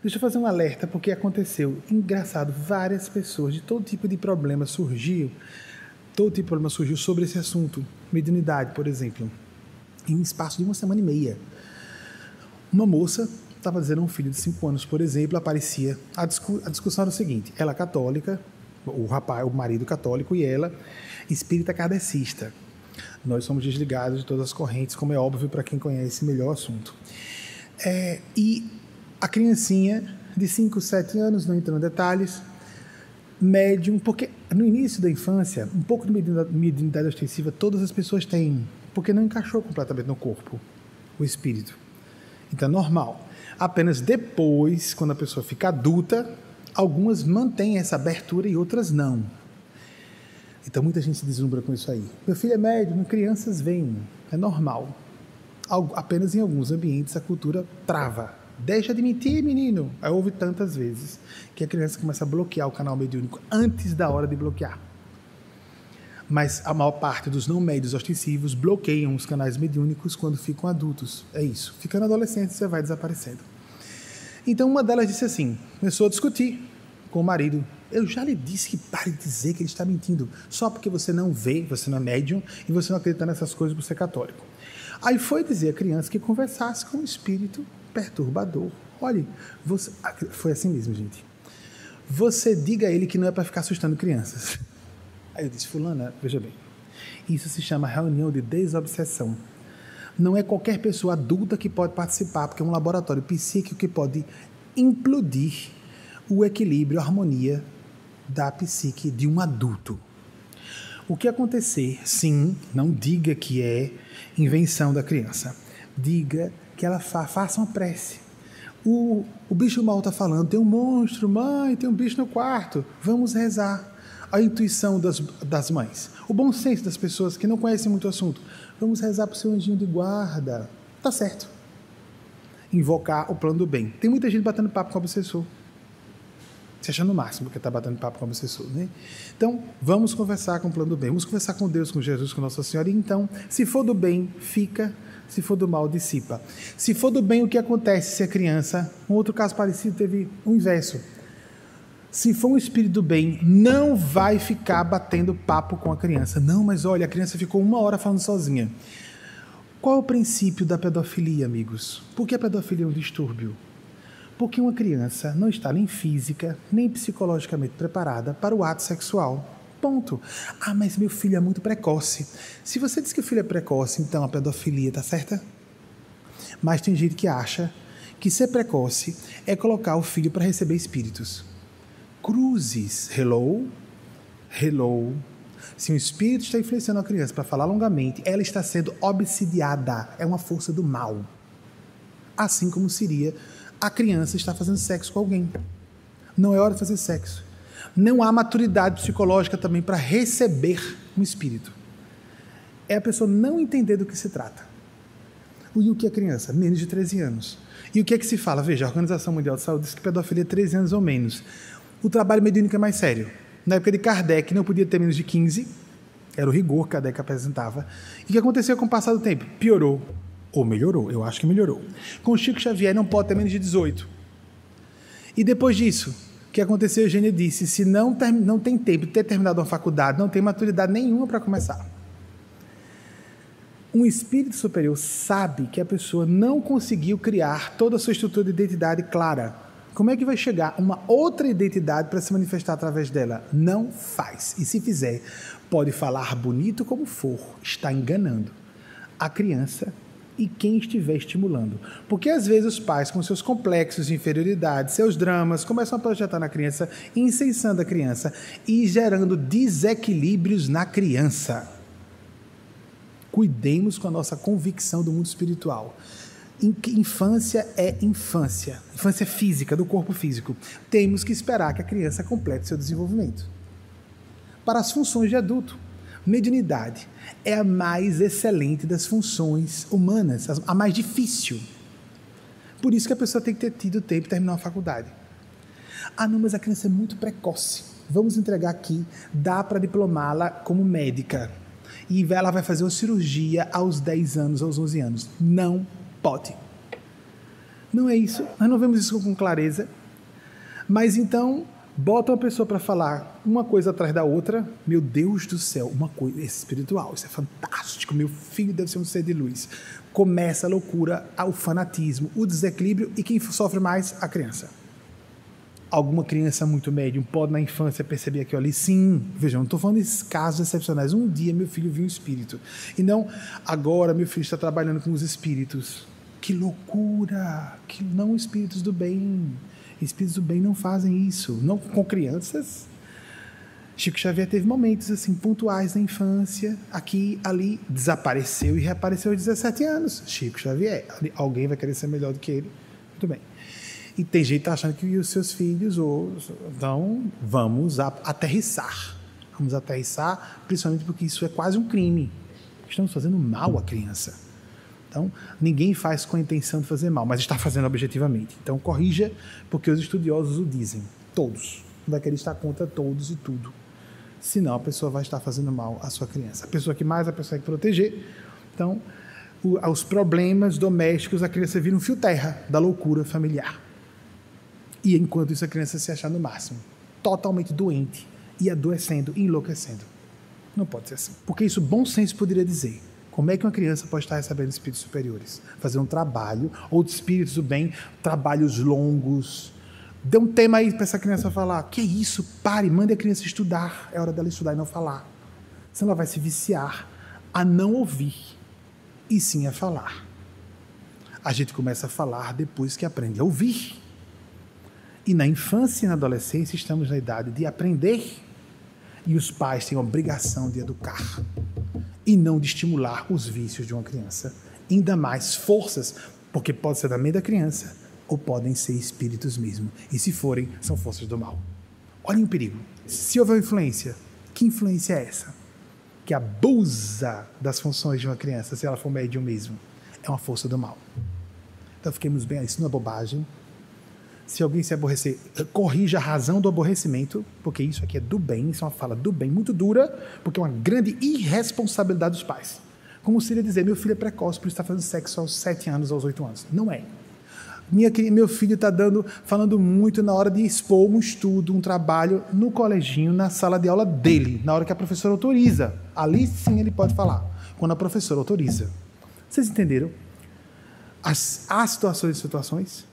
Deixa eu fazer um alerta, porque aconteceu. Engraçado, várias pessoas de todo tipo de problema surgiu. Todo tipo de problema surgiu sobre esse assunto. Mediunidade, por exemplo. Em um espaço de 1 semana e meia. Uma moça estava dizendo a um filho de 5 anos, por exemplo, aparecia. A discussão era o seguinte: ela católica, o marido católico, e ela espírita kardecista. Nós somos desligados de todas as correntes, como é óbvio para quem conhece melhor o assunto. E a criancinha de 5, 7 anos, não entrando em detalhes, médium, porque no início da infância, um pouco de mediunidade ostensiva todas as pessoas têm, porque não encaixou completamente no corpo, o espírito. Então é normal. Apenas depois, quando a pessoa fica adulta, algumas mantêm essa abertura e outras não. Então muita gente se deslumbra com isso aí. Meu filho é médium, crianças veem, é normal. Apenas em alguns ambientes a cultura trava. Deixa de mentir, menino. Aí ouve tantas vezes que a criança começa a bloquear o canal mediúnico antes da hora de bloquear. Mas a maior parte dos não médios ostensivos bloqueiam os canais mediúnicos quando ficam adultos. É isso. Ficando adolescente, você vai desaparecendo. Então uma delas disse assim, começou a discutir com o marido. Eu já lhe disse que pare de dizer que ele está mentindo, só porque você não vê, você não é médium e você não acredita nessas coisas por ser católico. Aí foi dizer à criança que conversasse com um espírito perturbador. Olha, foi assim mesmo, gente. Você diga a ele que não é para ficar assustando crianças. Aí eu disse, fulana, veja bem, isso se chama reunião de desobsessão. Não é qualquer pessoa adulta que pode participar, porque é um laboratório psíquico que pode implodir o equilíbrio, a harmonia da psique de um adulto. O que acontecer, sim, não diga que é invenção da criança. Diga que ela faça uma prece. O bicho mal está falando, tem um monstro, mãe, tem um bicho no quarto. Vamos rezar. A intuição das mães. O bom senso das pessoas que não conhecem muito o assunto. Vamos rezar para o seu anjinho de guarda. Tá certo. Invocar o plano do bem. Tem muita gente batendo papo com o obsessor. Se achando o máximo que está batendo papo com o obsessor, né? Então, vamos conversar com o plano do bem. Vamos conversar com Deus, com Jesus, com Nossa Senhora. E então, se for do bem, fica. Se for do mal, dissipa. Se for do bem, o que acontece se a criança... Um outro caso parecido teve o inverso. Se for um espírito do bem, não vai ficar batendo papo com a criança. Não, mas olha, a criança ficou 1 hora falando sozinha. Qual é o princípio da pedofilia, amigos? Por que a pedofilia é um distúrbio? Porque uma criança não está nem física, nem psicologicamente preparada para o ato sexual. Ponto. Ah, mas meu filho é muito precoce. Se você diz que o filho é precoce, então a pedofilia está certa? Mas tem gente que acha que ser precoce é colocar o filho para receber espíritos. Cruzes. Hello? Hello? Se um espírito está influenciando a criança para falar longamente, ela está sendo obsidiada. É uma força do mal. Assim como seria a criança estar fazendo sexo com alguém. Não é hora de fazer sexo. Não há maturidade psicológica também para receber um espírito. É a pessoa não entender do que se trata. E o que é criança? Menos de 13 anos. E o que é que se fala? Veja, a Organização Mundial de Saúde diz que pedofilia é 13 anos ou menos. O trabalho mediúnico é mais sério. Na época de Kardec não podia ter menos de 15, era o rigor que Kardec apresentava. E o que aconteceu com o passar do tempo? Piorou, ou melhorou, eu acho que melhorou. Com Chico Xavier não pode ter menos de 18. E depois disso, o que aconteceu? Eugênia disse, se não tem tempo de ter terminado uma faculdade, não tem maturidade nenhuma para começar. Um espírito superior sabe que a pessoa não conseguiu criar toda a sua estrutura de identidade clara. Como é que vai chegar uma outra identidade para se manifestar através dela? Não faz. E se fizer, pode falar bonito como for, está enganando a criança e quem estiver estimulando. Porque às vezes os pais, com seus complexos de inferioridade, seus dramas, começam a projetar na criança, incensando a criança e gerando desequilíbrios na criança. Cuidemos com a nossa convicção do mundo espiritual. Infância é infância. Infância física, do corpo físico. Temos que esperar que a criança complete seu desenvolvimento. Para as funções de adulto, mediunidade é a mais excelente das funções humanas, a mais difícil. Por isso que a pessoa tem que ter tido tempo de terminar uma faculdade. Ah, não, mas a criança é muito precoce. Vamos entregar aqui, dá para diplomá-la como médica. E ela vai fazer uma cirurgia aos 10 anos, aos 11 anos. Não pode. Não é isso. Nós não vemos isso com clareza. Mas então, bota uma pessoa para falar uma coisa atrás da outra. Meu Deus do céu, uma coisa espiritual. Isso é fantástico. Meu filho deve ser um ser de luz. Começa a loucura, o fanatismo, o desequilíbrio. E quem sofre mais? A criança. Alguma criança muito médium pode na infância perceber aquilo ali? Sim. Vejam, não estou falando de casos excepcionais. Um dia meu filho viu um espírito. E não, agora meu filho está trabalhando com os espíritos. Que loucura! Que não espíritos do bem. Espíritos do bem não fazem isso. Não com crianças. Chico Xavier teve momentos assim pontuais na infância. Aqui, ali, desapareceu e reapareceu aos 17 anos. Chico Xavier. Alguém vai querer ser melhor do que ele? Muito bem. E tem gente que está achando que os seus filhos... Então, vamos aterrissar. Vamos aterrissar, principalmente porque isso é quase um crime. Estamos fazendo mal à criança. Então, ninguém faz com a intenção de fazer mal, mas está fazendo objetivamente. Então, corrija, porque os estudiosos o dizem. Todos. Não vai querer estar contra todos e tudo. Senão, a pessoa vai estar fazendo mal à sua criança. A pessoa que mais a pessoa tem que proteger. Então, os problemas domésticos, a criança vira um fio terra da loucura familiar. E enquanto isso, a criança se achar no máximo. Totalmente doente e adoecendo, enlouquecendo. Não pode ser assim. Porque isso, bom senso poderia dizer. Como é que uma criança pode estar recebendo espíritos superiores? Fazer um trabalho, ou de espíritos do bem, trabalhos longos. Dê um tema aí para essa criança falar. Que é isso? Pare, mande a criança estudar. É hora dela estudar e não falar. Senão ela vai se viciar a não ouvir, e sim a falar. A gente começa a falar depois que aprende a ouvir. E na infância e na adolescência estamos na idade de aprender. E os pais têm a obrigação de educar. E não de estimular os vícios de uma criança. Ainda mais forças, porque pode ser da mente da criança, ou podem ser espíritos mesmo. E se forem, são forças do mal. Olhem o perigo. Se houver influência, que influência é essa? Que abusa das funções de uma criança, se ela for médium mesmo. É uma força do mal. Então fiquemos bem, isso não é bobagem. Se alguém se aborrecer, corrija a razão do aborrecimento, porque isso aqui é do bem, isso é uma fala do bem muito dura, porque é uma grande irresponsabilidade dos pais. Como seria dizer, meu filho é precoce, por isso está fazendo sexo aos 7 anos, aos 8 anos. Não é. Meu filho está falando muito na hora de expor um estudo, um trabalho no coleginho, na sala de aula dele, na hora que a professora autoriza. Ali sim ele pode falar, quando a professora autoriza. Vocês entenderam? Há situações e situações.